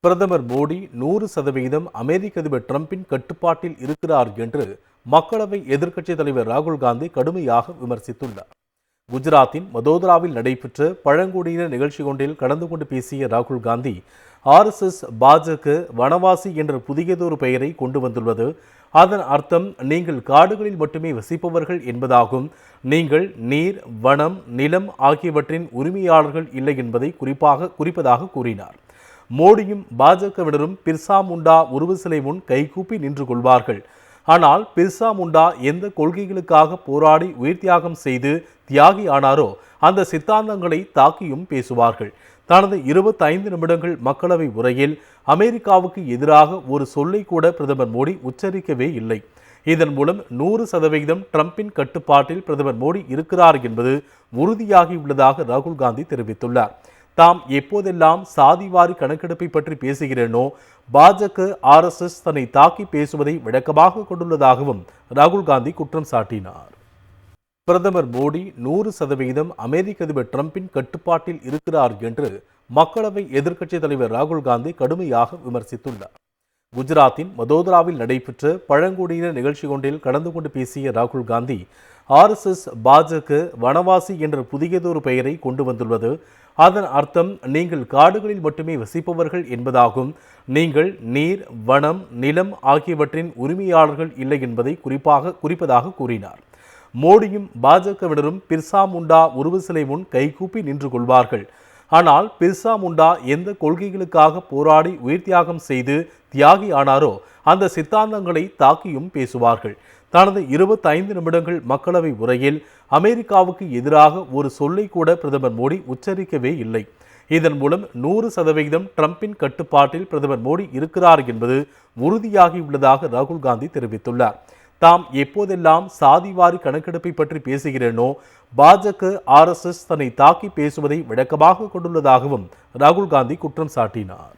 பிரதமர் மோடி 100% அமெரிக்க அதிபர் டிரம்பின் கட்டுப்பாட்டில் இருக்கிறார் என்று மக்களவை எதிர்க்கட்சித் தலைவர் ராகுல் காந்தி கடுமையாக விமர்சித்துள்ளார். குஜராத்தின் வதோதராவில் நடைபெற்ற பழங்குடியினர் நிகழ்ச்சி ஒன்றில் கலந்து கொண்டு பேசிய ராகுல் காந்தி, RSS பாஜக வனவாசி என்ற புதியதொரு பெயரை கொண்டு வந்துள்ளது. அதன் அர்த்தம் நீங்கள் காடுகளில் மட்டுமே வசிப்பவர்கள் என்பதாகும். நீங்கள் நீர், வனம், நிலம் ஆகியவற்றின் உரிமையாளர்கள் இல்லை என்பதை குறிப்பதாக கூறினார். மோடியும் பாஜகவினரும் பிர்சா முண்டா உருவ சிலை முன் கைகூப்பி நின்று கொள்வார்கள். ஆனால் பிர்சா முண்டா எந்த கொள்கைகளுக்காக போராடி உயிர் தியாகம் செய்து தியாகி ஆனாரோ அந்த சித்தாந்தங்களை தாக்கியும் பேசுவார்கள். தனது 25 நிமிடங்கள் மக்களவை உரையில் அமெரிக்காவுக்கு எதிராக ஒரு சொல்லை கூட பிரதமர் மோடி உச்சரிக்கவே இல்லை. இதன் மூலம் 100% டிரம்பின் கட்டுப்பாட்டில் பிரதமர் மோடி இருக்கிறார் என்பது உறுதியாகியுள்ளதாக ராகுல் காந்தி தெரிவித்துள்ளார். தாம் எப்போதெல்லாம் சாதிவாரி கணக்கெடுப்பை பற்றி பேசுகிறேனோ பாஜக RSS தன்னை தாக்கி பேசுவதை விளக்கமாக கொண்டுள்ளதாகவும் ராகுல் காந்தி குற்றம் சாட்டினார். பிரதமர் மோடி 100% அமெரிக்க அதிபர் டிரம்பின் கட்டுப்பாட்டில் இருக்கிறார் என்று மக்களவை எதிர்க்கட்சித் தலைவர் ராகுல் காந்தி கடுமையாக விமர்சித்துள்ளார். குஜராத்தின் வதோதராவில் நடைபெற்ற பழங்குடியினர் நிகழ்ச்சி ஒன்றில் கலந்து கொண்டு பேசிய ராகுல் காந்தி, RSS பாஜக வனவாசி என்ற புதியதொரு பெயரை கொண்டு வந்துள்ளது. அதன் அர்த்தம் நீங்கள் காடுகளில் மட்டுமே வசிப்பவர்கள் என்பதாகும். நீங்கள் நீர், வனம், நிலம் ஆகியவற்றின் உரிமையாளர்கள் இல்லை என்பதை குறிப்பதாக கூறினார். மோடியும் பாஜகவினரும் பிர்சா முண்டா உருவ சிலை முன் கைகூப்பி நின்று கொள்வார்கள். ஆனால் பிர்சா முண்டா எந்த கொள்கைகளுக்காக போராடி உயிர் தியாகம் செய்து தியாகி ஆனாரோ அந்த சித்தாந்தங்களை தாக்கியும் பேசுவார்கள். தனது 25 நிமிடங்கள் மக்களவை உரையில் அமெரிக்காவுக்கு எதிராக ஒரு சொல்லை கூட பிரதமர் மோடி உச்சரிக்கவே இல்லை. இதன் மூலம் 100% டிரம்பின் கட்டுப்பாட்டில் பிரதமர் மோடி இருக்கிறார் என்பது உறுதியாகியுள்ளதாக ராகுல் காந்தி தெரிவித்துள்ளார். தாம் எப்போதெல்லாம் சாதிவாரி கணக்கெடுப்பை பற்றி பேசுகிறேனோ பாஜக RSS தன்னை தாக்கி பேசுவதை விளக்கமாக கொண்டுள்ளதாகவும் ராகுல் காந்தி குற்றம் சாட்டினார்.